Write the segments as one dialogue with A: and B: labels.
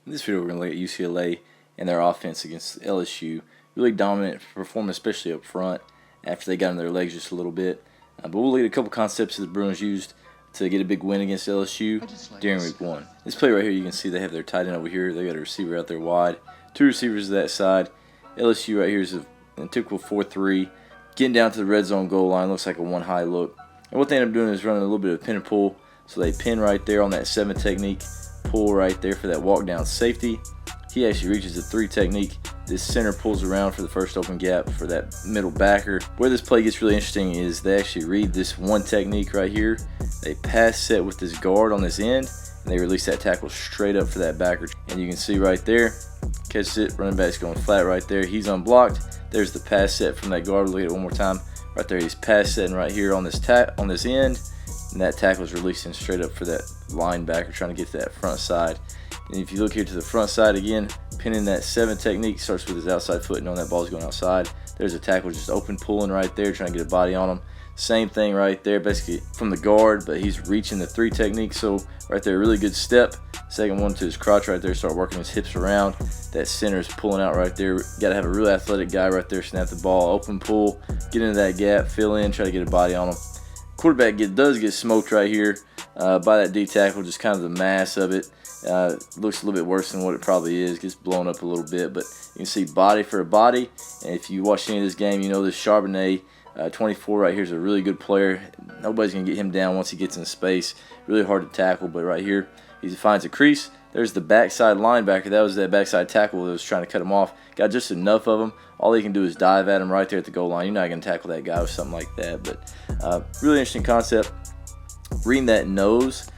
A: In this video, we're going to look at UCLA and their offense against LSU. Really dominant performance, especially up front, after they got on their legs just a little bit. But we'll look at a couple concepts that the Bruins used to get a big win against LSU during week 1. This play right here, you can see they have their tight end over here. They got a receiver out there wide. 2 receivers to that side. LSU right here is a typical 4-3. Getting down to the red zone goal line, looks like a one-high look. And what they end up doing is running a little bit of pin and pull. So they pin right there on that 7 technique. Pull right there for that walk down safety. He actually reaches the 3 technique. This center pulls around for the first open gap for that middle backer. Where this play gets really interesting is they actually read this 1 technique right here. They pass set with this guard on this end, and they release that tackle straight up for that backer. And you can see right there, catches it, running back's going flat right there. He's unblocked. There's the pass set from that guard. Look at it one more time. Right there, he's pass setting right here on this end, and that tackle is releasing straight up for that linebacker trying to get to that front side. And if you look here to the front side again, pinning that 7 technique, starts with his outside foot, knowing that ball's going outside. There's a tackle just open pulling right there, trying to get a body on him. Same thing right there, basically from the guard, but he's reaching the 3 technique. So right there, really good step. Second one to his crotch right there, start working his hips around. That center is pulling out right there. Got to have a real athletic guy right there, snap the ball, open pull, get into that gap, fill in, try to get a body on him. Quarterback does get smoked right here by that D tackle, just kind of the mass of it. Looks a little bit worse than what it probably is. Gets blown up a little bit, but you can see body for a body. And if you watch any of this game, you know this Charbonnet, 24 right here, is a really good player. Nobody's going to get him down once he gets in space. Really hard to tackle, but right here, he finds a crease. There's the backside linebacker. That was that backside tackle that was trying to cut him off. Got just enough of him. All he can do is dive at him right there at the goal line. You're not going to tackle that guy with something like that. But really interesting concept. Reading that nose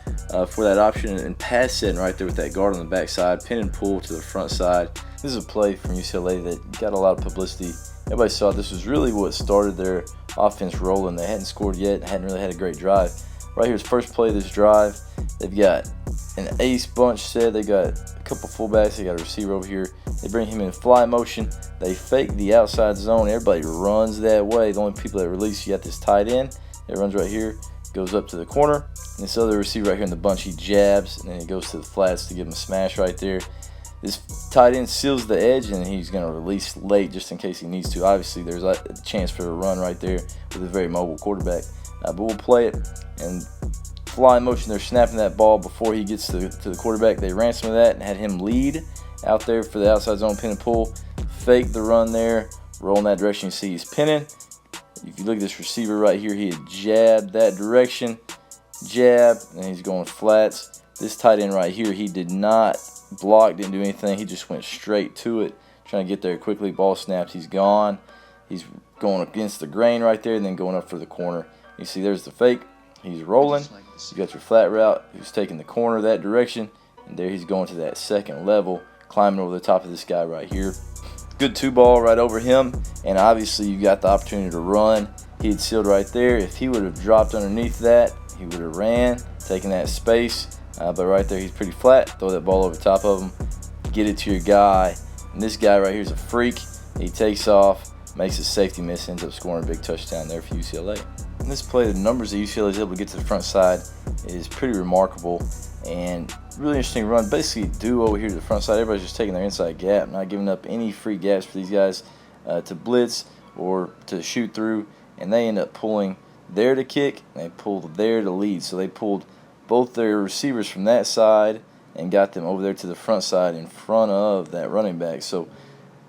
A: for that option and pass setting right there with that guard on the backside. Pin and pull to the front side. This is a play from UCLA that got a lot of publicity. Everybody saw this was really what started their offense rolling. They hadn't scored yet. Hadn't really had a great drive. Right here's first play of this drive. They've got an ace bunch set. They got a couple fullbacks. They got a receiver over here. They bring him in fly motion. They fake the outside zone. Everybody runs that way. The only people that release, you got this tight end that runs right here, goes up to the corner. And this other receiver right here in the bunch, he jabs, and then he goes to the flats to give him a smash right there. This tight end seals the edge, and he's going to release late just in case he needs to. Obviously, there's a chance for a run right there with a very mobile quarterback. But we'll play it, and fly motion, they're snapping that ball before he gets to the quarterback. They ran some of that and had him lead out there for the outside zone pin and pull. Fake the run there, roll in that direction. You see he's pinning. If you look at this receiver right here, he had jabbed that direction, jab, and he's going flats. This tight end right here, he did not block, didn't do anything. He just went straight to it, trying to get there quickly. Ball snaps, he's gone. He's going against the grain right there and then going up for the corner. You see there's the fake. He's rolling. You got your flat route. He's taking the corner that direction, and there he's going to that second level, climbing over the top of this guy right here. Good 2-ball right over him, and obviously you got the opportunity to run. He had sealed right there. If he would have dropped underneath that, he would have ran, taking that space. But right there, he's pretty flat. Throw that ball over top of him. Get it to your guy. And this guy right here is a freak. He takes off, makes a safety miss, ends up scoring a big touchdown there for UCLA. In this play, the numbers that UCLA is able to get to the front side is pretty remarkable. And really interesting run. Basically, duo over here to the front side. Everybody's just taking their inside gap, not giving up any free gaps for these guys to blitz or to shoot through. And they end up pulling there to kick, and they pulled there to lead. So they pulled both their receivers from that side and got them over there to the front side in front of that running back. So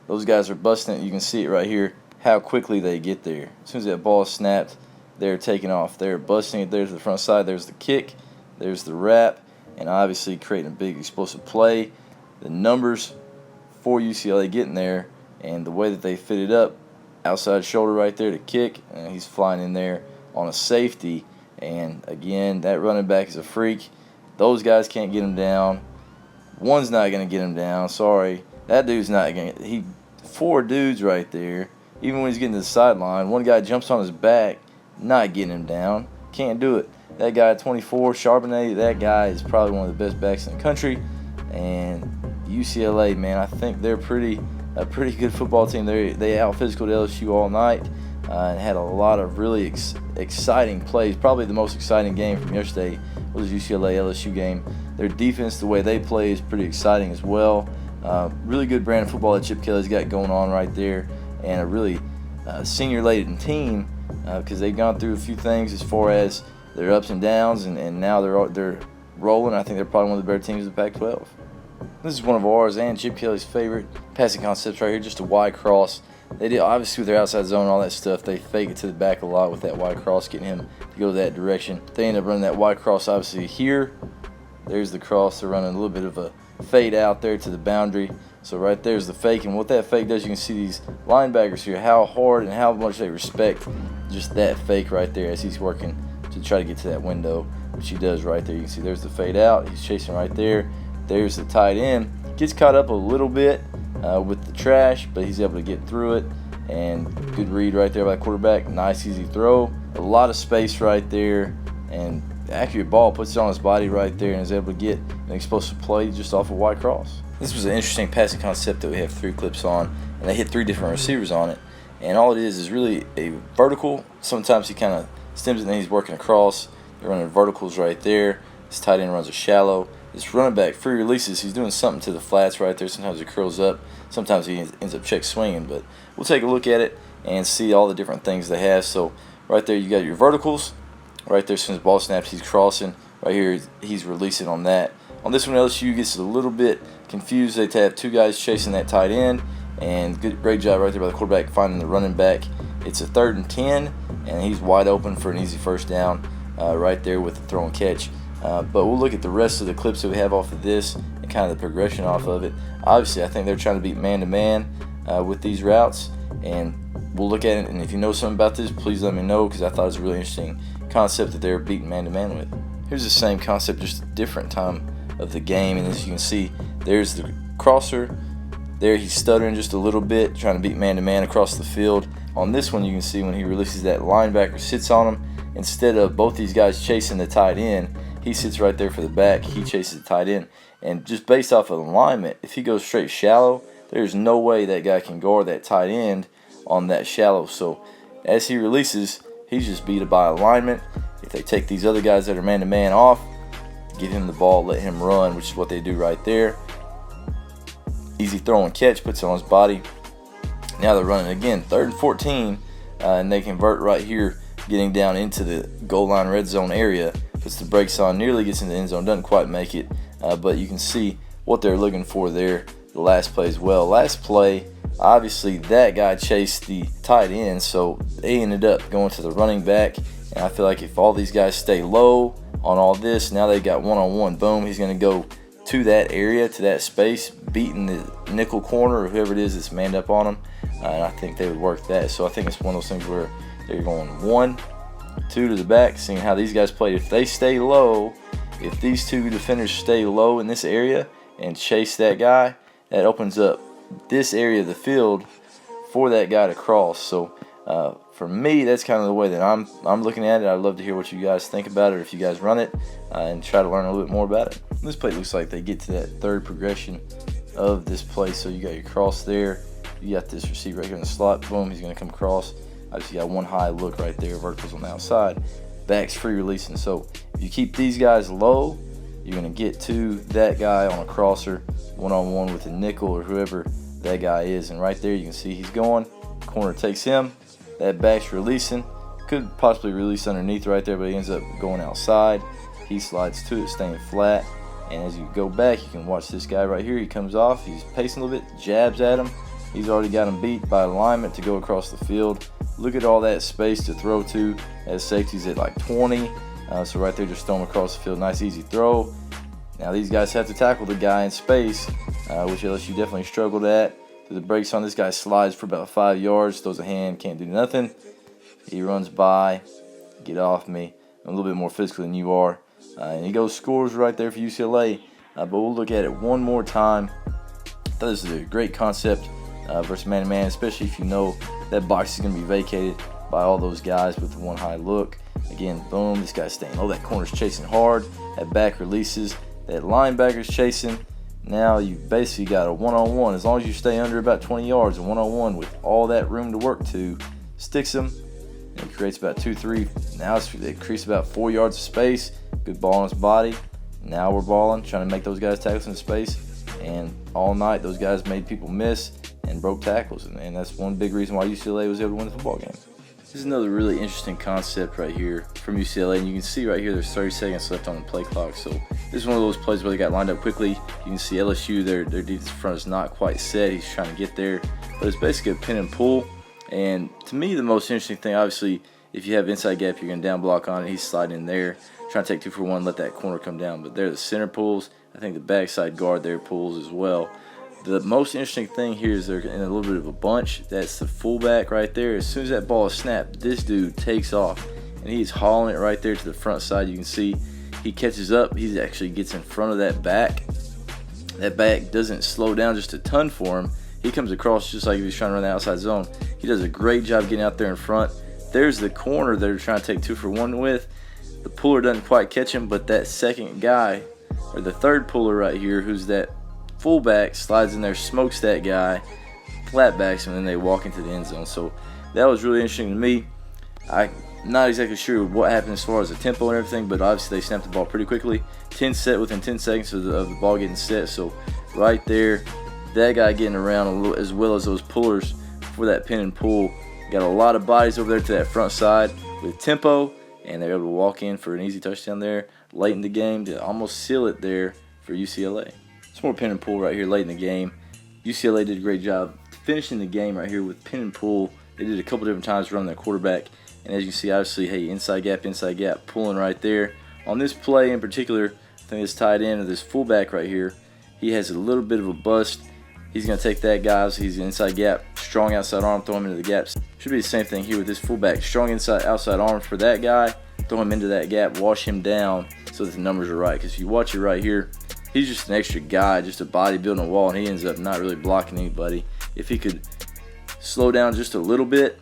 A: those guys are busting it. You can see it right here, how quickly they get there. As soon as that ball is snapped, they're taking off. They're busting it there to the front side. There's the kick. There's the wrap. And obviously creating a big explosive play. The numbers for UCLA getting there and the way that they fit it up, outside shoulder right there to kick, and he's flying in there on a safety. And again, that running back is a freak. Those guys can't get him down. One's not going to get him down. Sorry. That dude's not going to. 4 dudes right there. Even when he's getting to the sideline, one guy jumps on his back, not getting him down. Can't do it. That guy, 24, Charbonnet, that guy is probably one of the best backs in the country. And UCLA, man, I think they're a pretty good football team. They out-physicaled LSU all night and had a lot of really exciting plays. Probably the most exciting game from yesterday was the UCLA-LSU game. Their defense, the way they play, is pretty exciting as well. Really good brand of football that Chip Kelly's got going on right there, and a really senior-laden team because they've gone through a few things as far as their ups and downs, and now they're rolling. I think they're probably one of the better teams in the Pac-12. This is one of ours and Chip Kelly's favorite passing concepts right here, just a wide cross. They did, obviously, with their outside zone and all that stuff, they fake it to the back a lot with that wide cross, getting him to go that direction. They end up running that wide cross, obviously, here. There's the cross. They're running a little bit of a fade out there to the boundary. So right there's the fake, and what that fake does, you can see these linebackers here, how hard and how much they respect just that fake right there as he's working to try to get to that window, which he does right there. You can see there's the fade out. He's chasing right there. There's the tight end. Gets caught up a little bit with the trash, but he's able to get through it. And good read right there by the quarterback. Nice, easy throw. A lot of space right there. And accurate ball, puts it on his body right there, and is able to get an explosive play just off a wide cross. This was an interesting passing concept that we have 3 clips on, and they hit 3 different receivers on it. And all it is really a vertical. Sometimes he kind of stems it and then he's working across. They're running verticals right there. This tight end runs a shallow. This running back free releases. He's doing something to the flats right there. Sometimes it curls up. Sometimes he ends up check swinging. But we'll take a look at it and see all the different things they have. So right there you got your verticals. Right there, as soon as the ball snaps, he's crossing. Right here, he's releasing on that. On this one, LSU gets a little bit confused. They have 2 guys chasing that tight end, and great job right there by the quarterback finding the running back. It's a 3rd and 10, and he's wide open for an easy first down right there with the throw and catch. But we'll look at the rest of the clips that we have off of this and kind of the progression off of it. Obviously, I think they're trying to beat man-to-man with these routes, and we'll look at it. And if you know something about this, please let me know, because I thought it was a really interesting concept that they're beating man-to-man with. Here's the same concept, just a different time of the game, and as you can see, there's the crosser. There he's stuttering just a little bit, trying to beat man-to-man across the field. On this one, you can see when he releases that linebacker sits on him. Instead of both these guys chasing the tight end, he sits right there for the back. He chases the tight end, and just based off of alignment, if he goes straight shallow, there's no way that guy can guard that tight end on that shallow. So as he releases, he's just beat by alignment. If they take these other guys that are man-to-man off, give him the ball, let him run, which is what they do right there. Easy throw and catch, puts it on his body. Now they're running again, 3rd and 14, and they convert right here, getting down into the goal line red zone area. Puts the brakes on, nearly gets in the end zone, doesn't quite make it, but you can see what they're looking for there. The last play as well. Last play, obviously that guy chased the tight end, so they ended up going to the running back. And I feel like if all these guys stay low on all this, now they've got one-on-one. Boom, he's going to go to that area, to that space, beating the nickel corner or whoever it is that's manned up on him. And I think they would work that. So I think it's one of those things where they're going 1, 2 to the back, seeing how these guys play. If they stay low, if these 2 defenders stay low in this area and chase that guy, that opens up this area of the field for that guy to cross. So for me, that's kind of the way that I'm looking at it. I'd love to hear what you guys think about it, or if you guys run it, and try to learn a little bit more about it. This play looks like they get to that 3rd progression of this play. So you got your cross there. You got this receiver right here in the slot. Boom, he's going to come across. Obviously, you got one high look right there. Verticals on the outside. Back's free releasing. So if you keep these guys low, you're going to get to that guy on a crosser, one-on-one with a nickel or whoever that guy is. And right there, you can see he's going. Corner takes him. That back's releasing. Could possibly release underneath right there, but he ends up going outside. He slides to it, staying flat. And as you go back, you can watch this guy right here. He comes off. He's pacing a little bit, jabs at him. He's already got him beat by alignment to go across the field. Look at all that space to throw to. As safety's at like 20. So right there, just throw him across the field. Nice, easy throw. Now these guys have to tackle the guy in space, which LSU definitely struggled at. The brakes on this guy, slides for about 5 yards, throws a hand, can't do nothing. He runs by, get off me. I'm a little bit more physical than you are. And he goes, scores right there for UCLA. But we'll look at it one more time. I thought this is a great concept versus man-to-man, especially if you know that box is going to be vacated by all those guys with the one high look. Again, boom, this guy's staying low. That corner's chasing hard. That back releases. That linebacker's chasing. Now you've basically got a one-on-one. As long as you stay under about 20 yards, a one-on-one with all that room to work to, sticks him, and it creates about 2-3. Now it creates about 4 yards of space. Good ball on his body. Now we're balling, trying to make those guys tackles in space. And all night, those guys made people miss and broke tackles. And that's one big reason why UCLA was able to win the football game. This is another really interesting concept right here from UCLA. And you can see right here there's 30 seconds left on the play clock. So this is one of those plays where they got lined up quickly. You can see LSU, their defensive front is not quite set. He's trying to get there. But it's basically a pin and pull. And to me, the most interesting thing, obviously, if you have inside gap, you're going to down block on it. He's sliding in there, trying to take 2 for 1, let that corner come down. But there, the center pulls. I think the backside guard there pulls as well. The most interesting thing here is they're in a little bit of a bunch. That's the fullback right there. As soon as that ball is snapped, this dude takes off. And he's hauling it right there to the front side. You can see he catches up. He actually gets in front of that back. That back doesn't slow down just a ton for him. He comes across just like if he's trying to run the outside zone. He does a great job getting out there in front. There's the corner they're trying to take 2 for 1 with. The puller doesn't quite catch him, but that second guy, or the third puller right here, who's that fullback, slides in there, smokes that guy, flatbacks him, and then they walk into the end zone. So that was really interesting to me. I'm not exactly sure what happened as far as the tempo and everything, but obviously they snapped the ball pretty quickly. 10 set within 10 seconds of the ball getting set. So right there, that guy getting around a little, as well as those pullers for that pin and pull. Got a lot of bodies over there to that front side with tempo, and they're able to walk in for an easy touchdown there late in the game to almost seal it there for UCLA. Some more pin and pull right here late in the game. UCLA did a great job finishing the game right here with pin and pull. They did a couple different times running their quarterback, and as you see, obviously, hey, inside gap, pulling right there. On this play in particular, I think it's tied in to this fullback right here. He has a little bit of a bust. He's going to take that guy. So he's inside gap, strong outside arm, throw him into the gaps. Should be the same thing here with this fullback. Strong outside arm for that guy, throw him into that gap, wash him down so that the numbers are right. Because if you watch it right here, he's just an extra guy, just a body building a wall, and he ends up not really blocking anybody. If he could slow down just a little bit,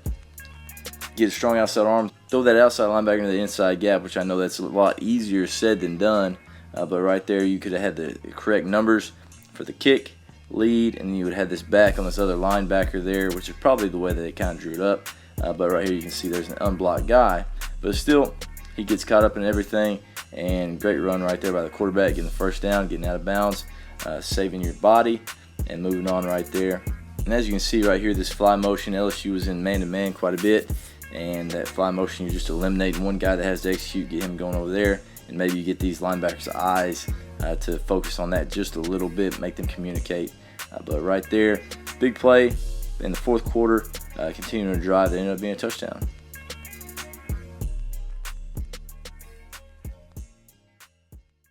A: get a strong outside arm, throw that outside linebacker into the inside gap, which I know that's a lot easier said than done. But right there, you could have had the correct numbers for the kick, lead, and then you would have this back on this other linebacker there, which is probably the way that they kind of drew it up. But right here you can see there's an unblocked guy, but still he gets caught up in everything, and great run right there by the quarterback, getting the first down, getting out of bounds, saving your body, and moving on right there. And as you can see right here, this fly motion, LSU was in man-to-man quite a bit, and that fly motion, you're just eliminating one guy that has to execute, get him going over there, and maybe you get these linebackers' eyes to focus on that just a little bit, make them communicate. But right there, big play in the fourth quarter, continuing to drive, that ended up being a touchdown.